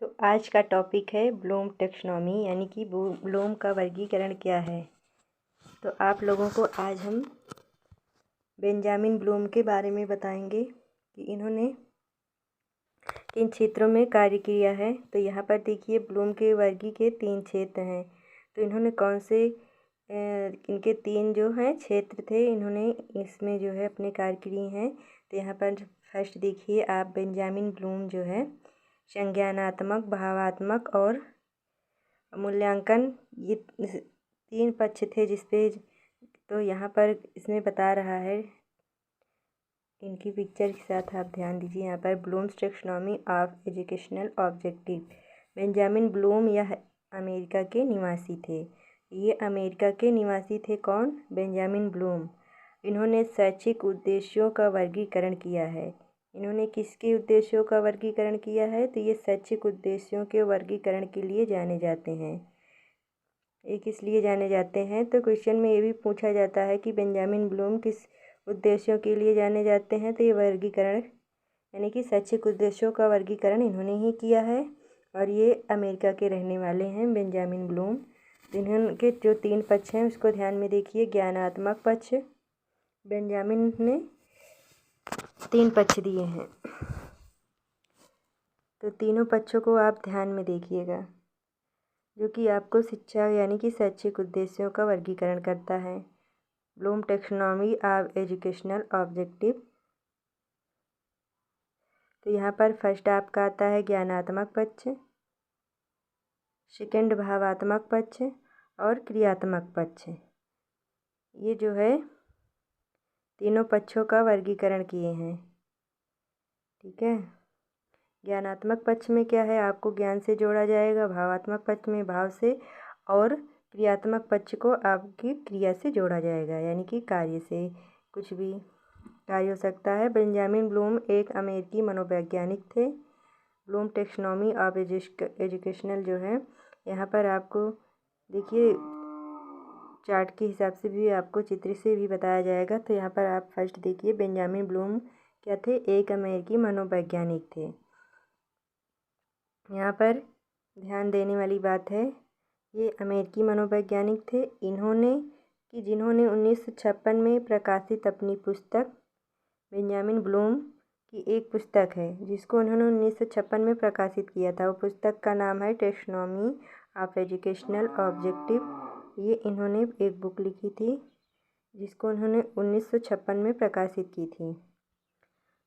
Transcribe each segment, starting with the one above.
तो आज का टॉपिक है ब्लूम टैक्सोनॉमी यानी कि ब्लूम का वर्गीकरण क्या है। तो आप लोगों को आज हम बेंजामिन ब्लूम के बारे में बताएंगे कि इन्होंने किन क्षेत्रों में कार्य किया है। तो यहाँ पर देखिए ब्लूम के वर्गी के 3 क्षेत्र हैं। तो इन्होंने कौन से इनके 3 जो हैं क्षेत्र थे, इन्होंने इसमें जो है अपने कार्य किए हैं। तो यहाँ पर फर्स्ट देखिए आप बेंजामिन ब्लूम जो है संज्ञानात्मक, भावात्मक और मूल्यांकन, ये 3 पक्ष थे जिसपे। तो यहाँ पर इसमें बता रहा है, इनकी पिक्चर के साथ आप ध्यान दीजिए। यहाँ पर Bloom's taxonomy of educational objective. Benjamin Bloom यह अमेरिका के निवासी थे। ये अमेरिका के निवासी थे कौन? Benjamin Bloom. इन्होंने शैक्षिक उद्देश्यों का वर्गीकरण किया है। इन्होंने किसके उद्देश्यों का वर्गीकरण किया है? तो ये शैक्षिक उद्देश्यों के वर्गीकरण के लिए जाने जाते हैं। ये किस लिए जाने जाते हैं? तो क्वेश्चन में ये भी पूछा जाता है कि बेंजामिन ब्लूम किस उद्देश्यों के लिए जाने जाते हैं। तो ये वर्गीकरण यानी कि शैक्षिक उद्देश्यों का वर्गीकरण इन्होंने ही किया है और ये अमेरिका के रहने वाले हैं बेंजामिन ब्लूम। इनके जो 3 पक्ष हैं उसको ध्यान में देखिए। ज्ञानात्मक पक्ष, बेंजामिन ने 3 पक्ष दिए हैं, तो तीनों पक्षों को आप ध्यान में देखिएगा, जो कि आपको शिक्षा यानी कि शैक्षिक उद्देश्यों का वर्गीकरण करता है। Bloom taxonomy of educational objective. तो यहाँ पर फर्स्ट आपका आता है ज्ञानात्मक पक्ष, सेकंड भावात्मक पक्ष और क्रियात्मक पक्ष। ये जो है तीनों पक्षों का वर्गीकरण किए हैं, ठीक है। ज्ञानात्मक पक्ष में क्या है, आपको ज्ञान से जोड़ा जाएगा। भावात्मक पक्ष में भाव से, और क्रियात्मक पक्ष को आपकी क्रिया से जोड़ा जाएगा, यानी कि कार्य से। कुछ भी कार्य हो सकता है। बेंजामिन ब्लूम एक अमेरिकी मनोवैज्ञानिक थे। ब्लूम टैक्सोनॉमी ऑफ एजुकेशनल जो है, यहाँ पर आपको देखिए चार्ट के हिसाब से भी, आपको चित्र से भी बताया जाएगा। तो यहाँ पर आप फर्स्ट देखिए, बेंजामिन ब्लूम क्या थे? एक अमेरिकी मनोवैज्ञानिक थे। यहाँ पर ध्यान देने वाली बात है, ये अमेरिकी मनोवैज्ञानिक थे। जिन्होंने 1956 में प्रकाशित अपनी पुस्तक, बेंजामिन ब्लूम की एक पुस्तक है जिसको उन्होंने 1956 में प्रकाशित किया था। वो पुस्तक का नाम है टैक्सोनॉमी ऑफ एजुकेशनल ऑब्जेक्टिव। ये इन्होंने एक बुक लिखी थी जिसको उन्होंने 1956 में प्रकाशित की थी।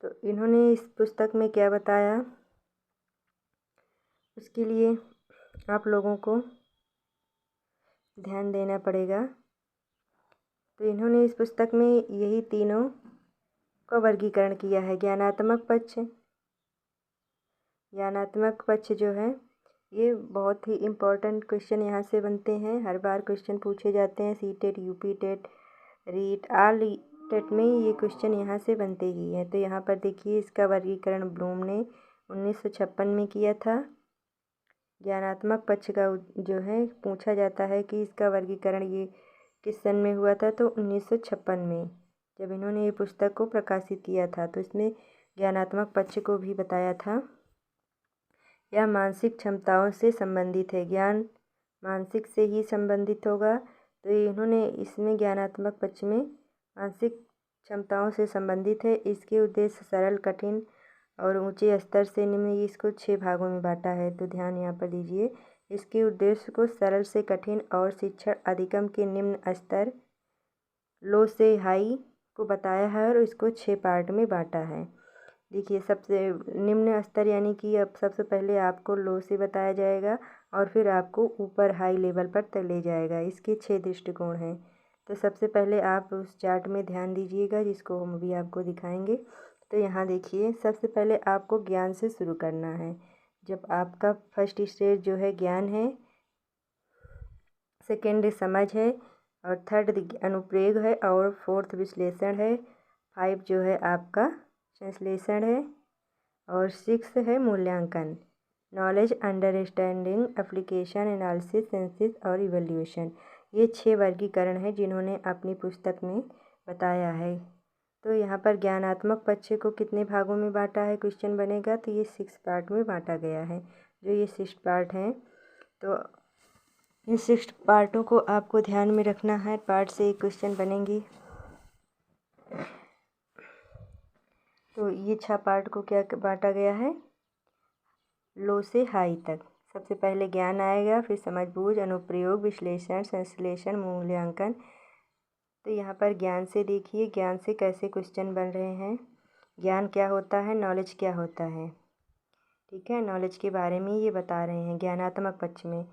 तो इन्होंने इस पुस्तक में क्या बताया, उसके लिए आप लोगों को ध्यान देना पड़ेगा। तो इन्होंने इस पुस्तक में यही तीनों का वर्गीकरण किया है। ज्ञानात्मक पक्ष जो है, ये बहुत ही इम्पोर्टेंट क्वेश्चन यहाँ से बनते हैं। हर बार क्वेश्चन पूछे जाते हैं। CTET, UP TET, REET, all TET में ये क्वेश्चन यहाँ से बनते ही हैं। तो यहाँ पर देखिए इसका वर्गीकरण ब्लूम ने 1956 में किया था। ज्ञानात्मक पक्ष का जो है पूछा जाता है कि इसका वर्गीकरण ये किस सन में हुआ था। तो 1956 में, जब इन्होंने ये पुस्तक को प्रकाशित किया था। तो इसमें ज्ञानात्मक पक्ष को भी बताया था। यह मानसिक क्षमताओं से संबंधित है। ज्ञान मानसिक से ही संबंधित होगा। तो इन्होंने इसमें ज्ञानात्मक पक्ष में मानसिक क्षमताओं से संबंधित है। इसके उद्देश्य सरल, कठिन और ऊंचे स्तर से निम्न, इसको 6 भागों में बांटा है। तो ध्यान यहाँ पर दीजिए। इसके उद्देश्य को सरल से कठिन और शिक्षण अधिगम के निम्न स्तर, लो से हाई को बताया है और इसको 6 पार्ट में बांटा है। देखिए सबसे निम्न स्तर यानी कि अब सबसे पहले आपको लो से बताया जाएगा और फिर आपको ऊपर हाई लेवल पर ले जाएगा। इसके 6 दृष्टिकोण हैं। तो सबसे पहले आप उस चार्ट में ध्यान दीजिएगा जिसको हम भी आपको दिखाएंगे। तो यहाँ देखिए सबसे पहले आपको ज्ञान से शुरू करना है। जब आपका फर्स्ट स्टेज जो है ज्ञान है, सेकेंड समझ है, और थर्ड अनुप्रयोग है, और फोर्थ विश्लेषण है, 5 जो है आपका संश्लेषण है, और 6 है मूल्यांकन, knowledge, understanding, application, analysis, synthesis और इवैल्यूएशन। ये 6 वर्गीकरण हैं जिन्होंने अपनी पुस्तक में बताया है। तो यहाँ पर ज्ञानात्मक पक्ष को कितने भागों में बांटा है क्वेश्चन बनेगा, तो ये 6 पार्ट में बांटा गया है। जो ये 6 पार्ट हैं, तो इन 6 पार्टों को आपको ध्यान में रखना है। पार्ट से एक क्वेश्चन बनेंगी। तो ये 6 पार्ट को क्या बांटा गया है, लो से हाई तक। सबसे पहले ज्ञान आएगा, फिर समझ बूझ, अनुप्रयोग, विश्लेषण, संश्लेषण, मूल्यांकन। तो यहाँ पर ज्ञान से देखिए, ज्ञान से कैसे क्वेश्चन बन रहे हैं। ज्ञान क्या होता है, नॉलेज क्या होता है, ठीक है। नॉलेज के बारे में ये बता रहे हैं ज्ञानात्मक पक्ष में।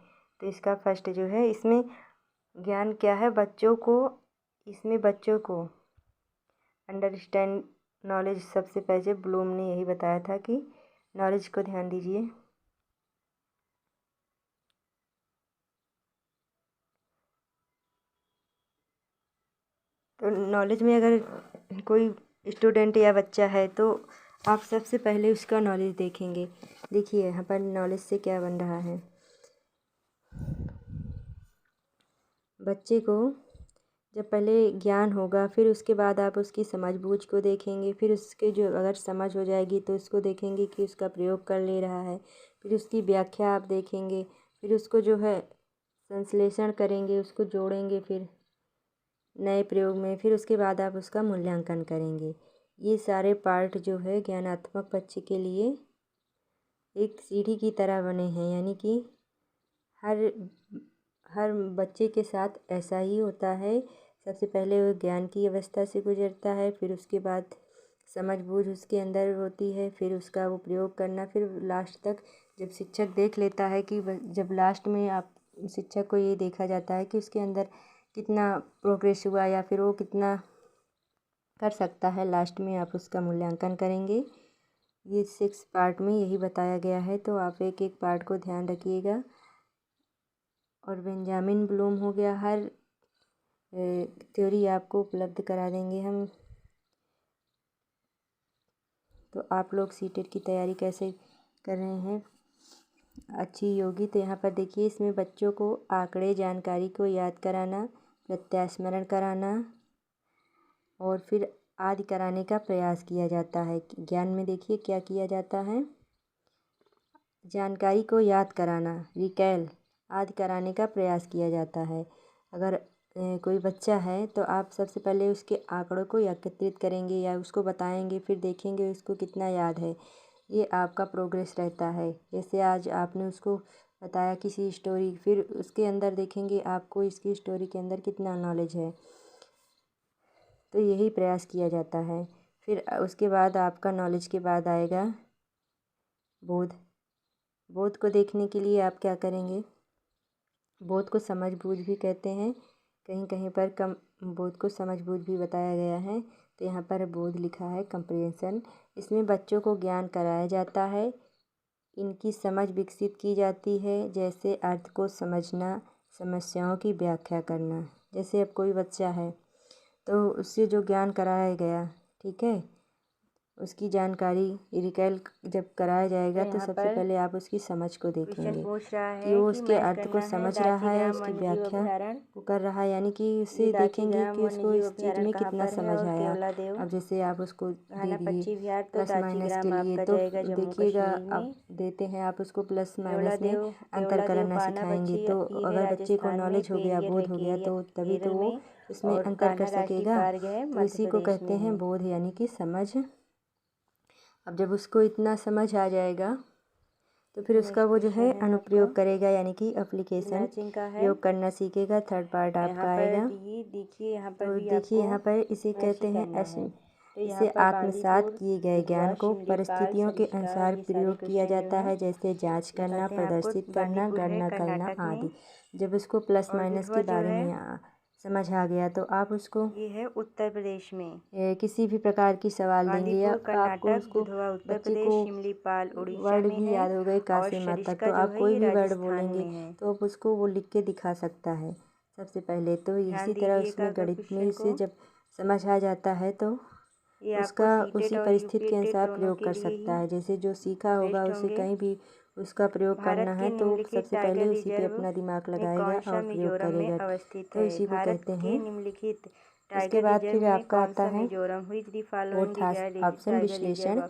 तो इसका फर्स्ट जो है, इसमें ज्ञान क्या है, बच्चों को अंडरस्टैंड नॉलेज। सबसे पहले ब्लूम ने यही बताया था कि नॉलेज को ध्यान दीजिए। तो नॉलेज में अगर कोई स्टूडेंट या बच्चा है तो आप सबसे पहले उसका नॉलेज देखेंगे। देखिए यहाँ पर नॉलेज से क्या बन रहा है। बच्चे को जब पहले ज्ञान होगा, फिर उसके बाद आप उसकी समझ बूझ को देखेंगे। फिर उसके जो अगर समझ हो जाएगी तो उसको देखेंगे कि उसका प्रयोग कर ले रहा है। फिर उसकी व्याख्या आप देखेंगे। फिर उसको जो है संश्लेषण करेंगे, उसको जोड़ेंगे फिर नए प्रयोग में। फिर उसके बाद आप उसका मूल्यांकन करेंगे। ये सारे पार्ट जो है ज्ञानात्मक पक्ष के लिए एक सीढ़ी की तरह बने हैं, यानी कि हर बच्चे के साथ ऐसा ही होता है। सबसे पहले वो ज्ञान की अवस्था से गुजरता है, फिर उसके बाद समझ बूझ उसके अंदर होती है, फिर उसका वो प्रयोग करना, फिर लास्ट तक जब शिक्षक देख लेता है कि जब लास्ट में आप शिक्षक को ये देखा जाता है कि उसके अंदर कितना प्रोग्रेस हुआ या फिर वो कितना कर सकता है, लास्ट में आप उसका मूल्यांकन करेंगे। ये 6 पार्ट में यही बताया गया है। तो आप एक एक पार्ट को ध्यान रखिएगा। और बेंजामिन ब्लूम हो गया, हर थ्योरी आपको उपलब्ध करा देंगे हम। तो आप लोग सीटेट की तैयारी कैसे कर रहे हैं, अच्छी होगी। तो यहाँ पर देखिए, इसमें बच्चों को आंकड़े जानकारी को याद कराना, प्रत्यास्मरण कराना और फिर आदि कराने का प्रयास किया जाता है। ज्ञान में देखिए क्या किया जाता है, जानकारी को याद कराना, रिकैल आदि कराने का प्रयास किया जाता है। अगर कोई बच्चा है तो आप सबसे पहले उसके आंकड़ों को एकत्रित करेंगे या उसको बताएंगे, फिर देखेंगे उसको कितना याद है। ये आपका प्रोग्रेस रहता है। जैसे आज आपने उसको बताया किसी स्टोरी, फिर उसके अंदर देखेंगे आपको इसकी स्टोरी के अंदर कितना नॉलेज है। तो यही प्रयास किया जाता है। फिर उसके बाद आपका नॉलेज के बाद आएगा बोध। बोध को देखने के लिए आप क्या करेंगे, बोध को समझ बूझ भी कहते हैं, कहीं कहीं पर कम बोध को समझ बूझ भी बताया गया है। तो यहाँ पर बोध लिखा है, कंप्रिहेंशन। इसमें बच्चों को ज्ञान कराया जाता है, इनकी समझ विकसित की जाती है, जैसे अर्थ को समझना, समस्याओं की व्याख्या करना। जैसे अब कोई बच्चा है तो उससे जो ज्ञान कराया गया, ठीक है, उसकी जानकारी रिकैल जब कराया जाएगा तो सबसे पहले आप उसकी समझ को देखेंगे कि वो उसके अर्थ को समझ रहा है, उसकी व्याख्या वो कर रहा है, यानी कि उससे देखेंगे कि उसको इस चीज़ में कितना समझ आया। अब जैसे आप उसको दे दिए प्लस माइनस के लिए, तो देखिएगा आप देते हैं, आप उसको प्लस माइनस में अंतर करना सिखाएंगे। तो अगर बच्चे को नॉलेज हो गया, बोध हो गया, तो तभी तो वो उसमें अंतर कर सकेगा। तो इसी को कहते हैं बोध, यानी कि समझ। अब जब उसको इतना समझ आ जाएगा तो फिर उसका वो जो है अनुप्रयोग करेगा, यानी कि एप्लीकेशन प्रयोग करना सीखेगा। थर्ड पार्ट आपका आएगा। तो देखिए यहाँ पर इसे कहते हैं इसे आत्मसात किए गए ज्ञान को परिस्थितियों के अनुसार प्रयोग किया जाता है, जैसे जांच करना, प्रदर्शित करना, गणना करना आदि। जब उसको प्लस माइनस के बारे में समझ आ गया तो आप उसको, ये है उत्तर प्रदेश में, किसी भी प्रकार की सवाल देंगे या आपको उसको बच्चे को वर्ड भी याद हो गए का से माँ तक, तो आप कोई भी वर्ड बोलेंगे तो आप उसको वो लिख के दिखा सकता है सबसे पहले। तो इसी तरह उसमें गणित में इसे जब समझ आ जाता है तो उसका उसी परिस्थिति के अनुसार प्रयोग कर सकता है। जैसे जो सीखा होगा उसे कहीं भी उसका प्रयोग करना है तो सबसे पहले उसी पे अपना दिमाग लगाएगा और प्रयोग करेगा। तो इसी को कहते हैं निम्नलिखित उसके बाद फिर आपका आता है फोर्थ ऑप्शन विश्लेषण।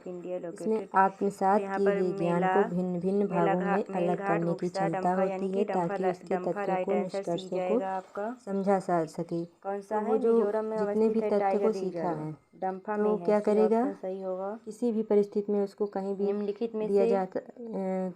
इसमें आत्मसात किए हुए ज्ञान को भिन्न भिन्न भागों में अलग करने की क्षमता होती है ताकि उसके तथ्यों को निष्कर्षों को समझा जा सके। तो वो जो जितने भी तथ्य को सीखा है तो क्या करेगा, किसी भी परिस्थिति में उसको कहीं भी निम्नलिखित में दिया जाता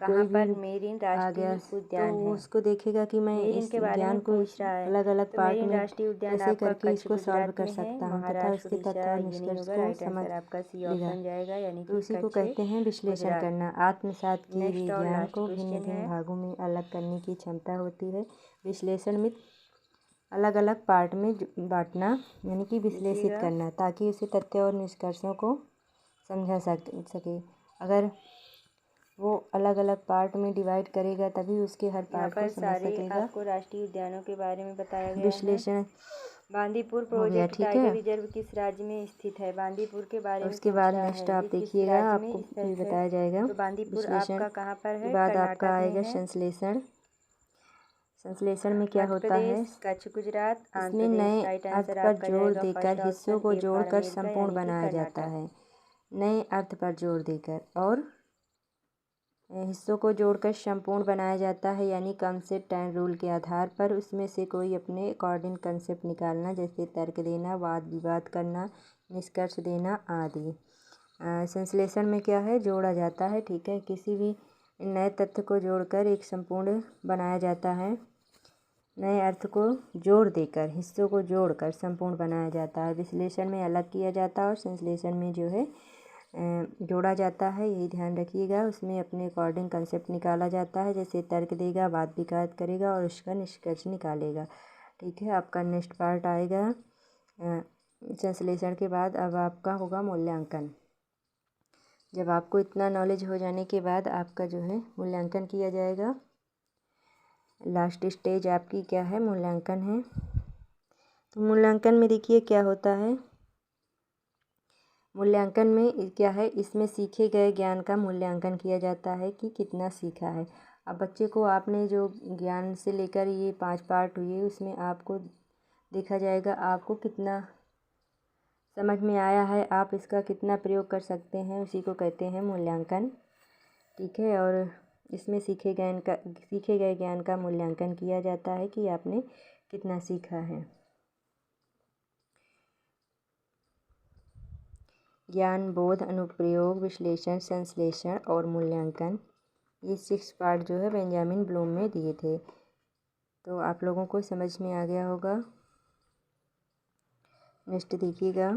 कोई भी आ गया तो वो उसको देखेगा कि मैं इस ज्ञान को अलग अलग पार्ट में कैसे करके इसको सॉल्व कर सकता हूँ तथा उसके तथ्य और निष्कर्ष को समझ लेगा। तो उसी को कहते हैं विश्लेषण करना। आत्मसात किए हुए ज्ञान को भिन्न भिन्न भागों में अलग करने की क्षमता होती है। विश्लेषण में अलग अलग पार्ट में बांटना यानी कि विश्लेषित करना ताकि उसे तथ्य और निष्कर्षों को समझा सके। अगर वो अलग अलग पार्ट में डिवाइड करेगा तभी उसके हर पार्ट को समझ सकेगा। आपको राष्ट्रीय उद्यानों के बारे में बताया गया विश्लेषण है। बांदीपुर प्रोजेक्ट टाइगर रिजर्व किस राज्य में स्थित है? बांदीपुर के बारे में उसके बाद नेक्स्ट आप देखिएगा आपको भी बताया जाएगा। बांदीपुर आपका कहाँ पर है? बाद आपका आएगा संश्लेषण। संश्लेषण में क्या होता है? कच्छ गुजरात। इसमें नए अर्थ पर जोर देकर हिस्सों को जोड़कर संपूर्ण बनाया जाता है। नए अर्थ पर जोर देकर और हिस्सों को जोड़कर संपूर्ण बनाया जाता है यानी कंसेप्ट एंड रूल के आधार पर उसमें से कोई अपने अकॉर्डिंग कंसेप्ट निकालना, जैसे तर्क देना, वाद विवाद करना, निष्कर्ष देना आदि। संश्लेषण में क्या है? जोड़ा जाता है। ठीक है, किसी भी नए तथ्य को जोड़कर एक संपूर्ण बनाया जाता है। नए अर्थ को जोड़ देकर हिस्सों को जोड़कर संपूर्ण बनाया जाता है। विश्लेषण में अलग किया जाता है और संश्लेषण में जो है जोड़ा जाता है। यही ध्यान रखिएगा। उसमें अपने अकॉर्डिंग कंसेप्ट निकाला जाता है, जैसे तर्क देगा, वाद विवाद करेगा और उसका निष्कर्ष निकालेगा। ठीक है, आपका नेक्स्ट पार्ट आएगा संश्लेषण के बाद। अब आपका होगा मूल्यांकन। जब आपको इतना नॉलेज हो जाने के बाद आपका जो है मूल्यांकन किया जाएगा। लास्ट स्टेज आपकी क्या है? मूल्यांकन है। तो मूल्यांकन में देखिए क्या होता है। मूल्यांकन में क्या है? इसमें सीखे गए ज्ञान का मूल्यांकन किया जाता है कि कितना सीखा है। अब बच्चे को आपने जो ज्ञान से लेकर ये 5 पार्ट हुए उसमें आपको देखा जाएगा आपको कितना समझ में आया है, आप इसका कितना प्रयोग कर सकते हैं, उसी को कहते हैं मूल्यांकन। ठीक है, और इसमें सीखे गए ज्ञान का मूल्यांकन किया जाता है कि आपने कितना सीखा है। ज्ञान, बोध, अनुप्रयोग, विश्लेषण, संश्लेषण और मूल्यांकन, ये 6 पार्ट जो है बेंजामिन ब्लूम में दिए थे। तो आप लोगों को समझ में आ गया होगा। नेक्स्ट देखिएगा।